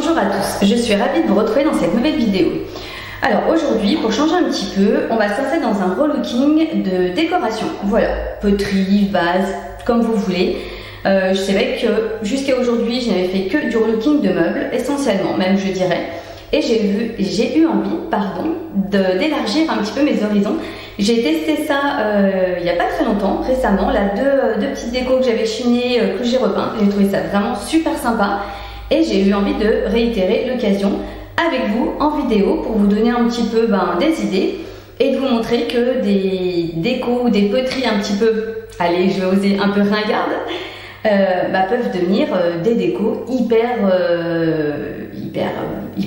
Bonjour à tous, je suis ravie de vous retrouver dans cette nouvelle vidéo. Alors aujourd'hui, pour changer un petit peu, on va se lancer dans un relooking de décoration. Voilà, poterie, vase, comme vous voulez. Je savais que jusqu'à aujourd'hui, je n'avais fait que du relooking de meubles, essentiellement, même je dirais. Et j'ai eu envie, d'élargir un petit peu mes horizons. J'ai testé ça il n'y a pas très longtemps, récemment, là, deux petites décos que j'avais chinées, que j'ai repeintes. J'ai trouvé ça vraiment super sympa. Et j'ai eu envie de réitérer l'occasion avec vous en vidéo pour vous donner un petit peu des idées et de vous montrer que des décos ou des poteries un petit peu, allez je vais oser, un peu ringardes, peuvent devenir des décos hyper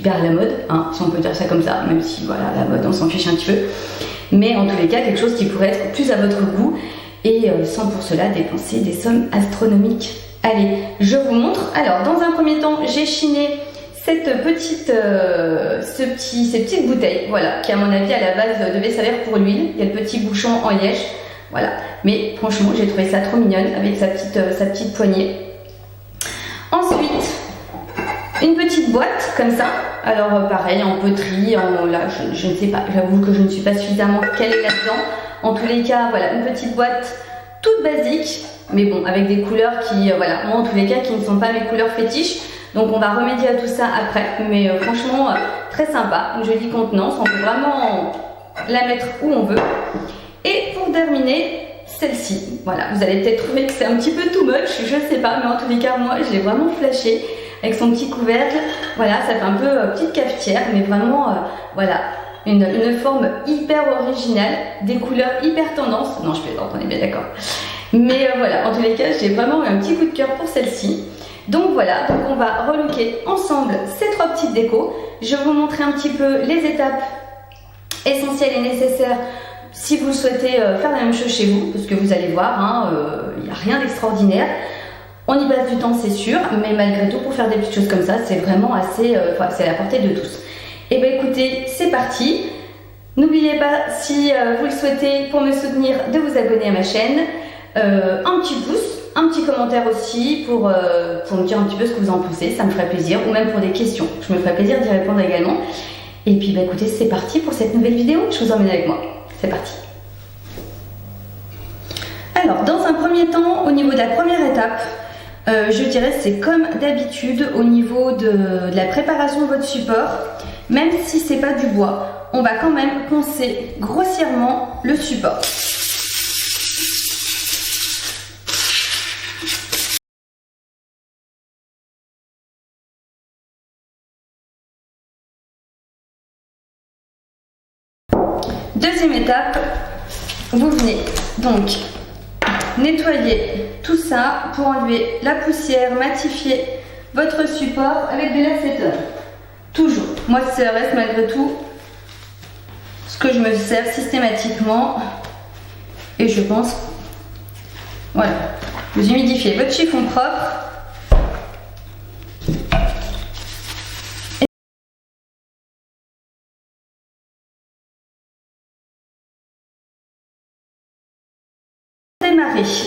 à la mode, hein, si on peut dire ça comme ça, même si voilà, la mode on s'en fiche un petit peu, mais en tous les cas quelque chose qui pourrait être plus à votre goût et sans pour cela dépenser des sommes astronomiques. Allez, je vous montre. Alors, dans un premier temps, j'ai chiné ces petites bouteilles, voilà, qui à mon avis à la base devait servir pour l'huile. Il y a le petit bouchon en liège, voilà. Mais franchement, j'ai trouvé ça trop mignonne avec sa petite poignée. Ensuite, une petite boîte comme ça. Alors pareil, en poterie, là, je ne sais pas. J'avoue que je ne suis pas suffisamment calée là-dedans. En tous les cas, voilà, une petite boîte toute basique. Mais bon, avec des couleurs qui, voilà, moi en tous les cas, qui ne sont pas mes couleurs fétiches. Donc on va remédier à tout ça après. Mais franchement, très sympa. Une jolie contenance. On peut vraiment la mettre où on veut. Et pour terminer, celle-ci. Voilà, vous allez peut-être trouver que c'est un petit peu too much. Je sais pas, mais en tous les cas, moi, je l'ai vraiment flashé. Avec son petit couvercle. Voilà, ça fait un peu petite cafetière. Mais vraiment, voilà, une forme hyper originale. Des couleurs hyper tendance. Non, je plaisante, on est bien d'accord. Mais voilà, en tous les cas, j'ai vraiment eu un petit coup de cœur pour celle-ci. Donc voilà, donc on va relooker ensemble ces trois petites décos. Je vais vous montrer un petit peu les étapes essentielles et nécessaires si vous souhaitez faire la même chose chez vous. Parce que vous allez voir, il n'y a rien d'extraordinaire. On y passe du temps, c'est sûr, mais malgré tout, pour faire des petites choses comme ça, c'est vraiment assez, c'est à la portée de tous. Et bien écoutez, c'est parti. N'oubliez pas, si vous le souhaitez, pour me soutenir, de vous abonner à ma chaîne. Un petit pouce, un petit commentaire aussi pour me dire un petit peu ce que vous en pensez, ça me ferait plaisir, ou même pour des questions, je me ferais plaisir d'y répondre également. Et puis écoutez, c'est parti pour cette nouvelle vidéo, je vous emmène avec moi, c'est parti. Alors, dans un premier temps, au niveau de la première étape, je dirais c'est comme d'habitude au niveau de la préparation de votre support, même si c'est pas du bois, on va quand même poncer grossièrement le support. Deuxième étape, vous venez donc nettoyer tout ça pour enlever la poussière, matifier votre support avec de l'acétone. Toujours, moi ça reste malgré tout ce que je me sers systématiquement et je pense, voilà, vous humidifiez votre chiffon propre.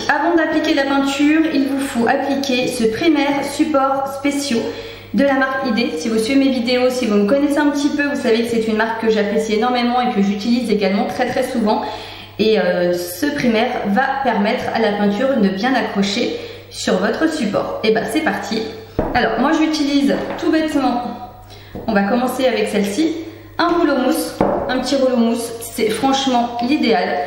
Avant d'appliquer la peinture, il vous faut appliquer ce primaire support spéciaux de la marque ID. Si vous suivez mes vidéos, si vous me connaissez un petit peu, vous savez que c'est une marque que j'apprécie énormément et que j'utilise également très souvent. Et ce primaire va permettre à la peinture de bien accrocher sur votre support. Et c'est parti. Alors moi j'utilise tout bêtement, on va commencer avec celle-ci, un rouleau mousse, un petit rouleau mousse, c'est franchement l'idéal.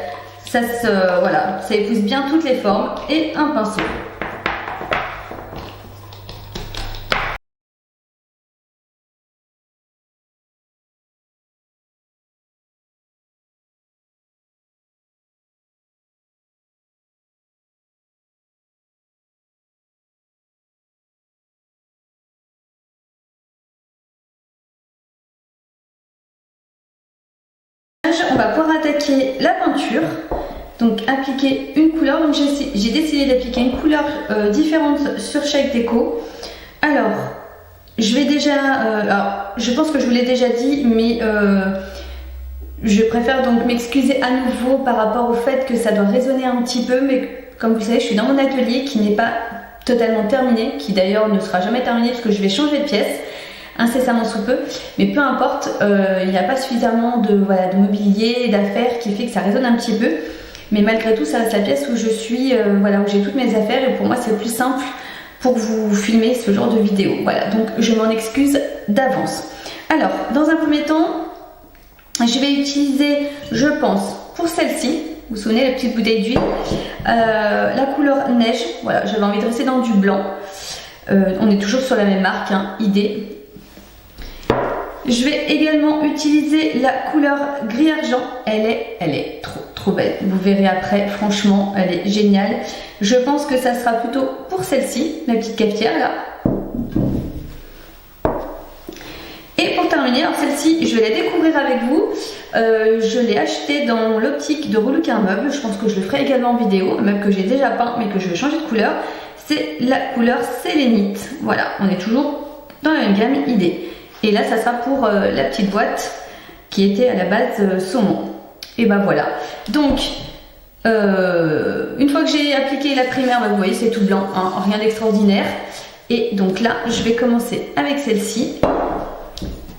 Voilà, ça épouse bien toutes les formes et un pinceau. On va pouvoir attaquer la peinture. Donc appliquer une couleur, donc j'ai décidé d'appliquer une couleur différente sur chaque déco. Alors, je vais déjà, je pense que je vous l'ai déjà dit, mais je préfère donc m'excuser à nouveau par rapport au fait que ça doit résonner un petit peu, mais comme vous savez, je suis dans mon atelier qui n'est pas totalement terminé, qui d'ailleurs ne sera jamais terminé parce que je vais changer de pièce. incessamment sous peu, mais peu importe, il n'y a pas suffisamment de mobilier, d'affaires qui fait que ça résonne un petit peu, mais malgré tout ça reste la pièce où je suis, où j'ai toutes mes affaires et pour moi c'est plus simple pour vous filmer ce genre de vidéo. Voilà, donc je m'en excuse d'avance. Alors, dans un premier temps, je vais utiliser, je pense, pour celle-ci, vous vous souvenez, la petite bouteille d'huile, la couleur neige. Voilà, j'avais envie de rester dans du blanc. On est toujours sur la même marque, hein, idée. Je vais également utiliser la couleur gris argent. Elle est trop belle. Vous verrez après, franchement, elle est géniale. Je pense que ça sera plutôt pour celle-ci, la petite cafetière là. Et pour terminer, alors celle-ci, je vais la découvrir avec vous. Je l'ai achetée dans l'optique de relook un meuble. Je pense que je le ferai également en vidéo, un meuble que j'ai déjà peint mais que je vais changer de couleur. C'est la couleur sélénite. Voilà, on est toujours dans la même gamme idée. Et là, ça sera pour la petite boîte qui était à la base saumon. Et ben voilà. Donc, une fois que j'ai appliqué la primaire, vous voyez, c'est tout blanc, hein, rien d'extraordinaire. Et donc là, je vais commencer avec celle-ci,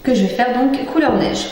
que je vais faire donc couleur neige.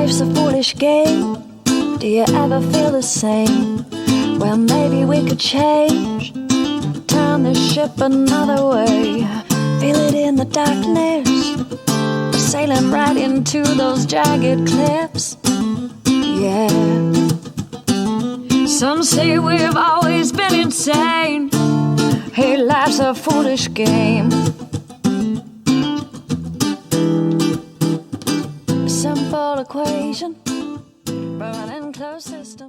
life's a foolish game. Do you ever feel the same? Well, maybe we could change, turn the ship another way. Feel it in the darkness, we're sailing right into those jagged cliffs. Yeah. Some say we've always been insane. Hey, life's a foolish game. Simple equation, running closest.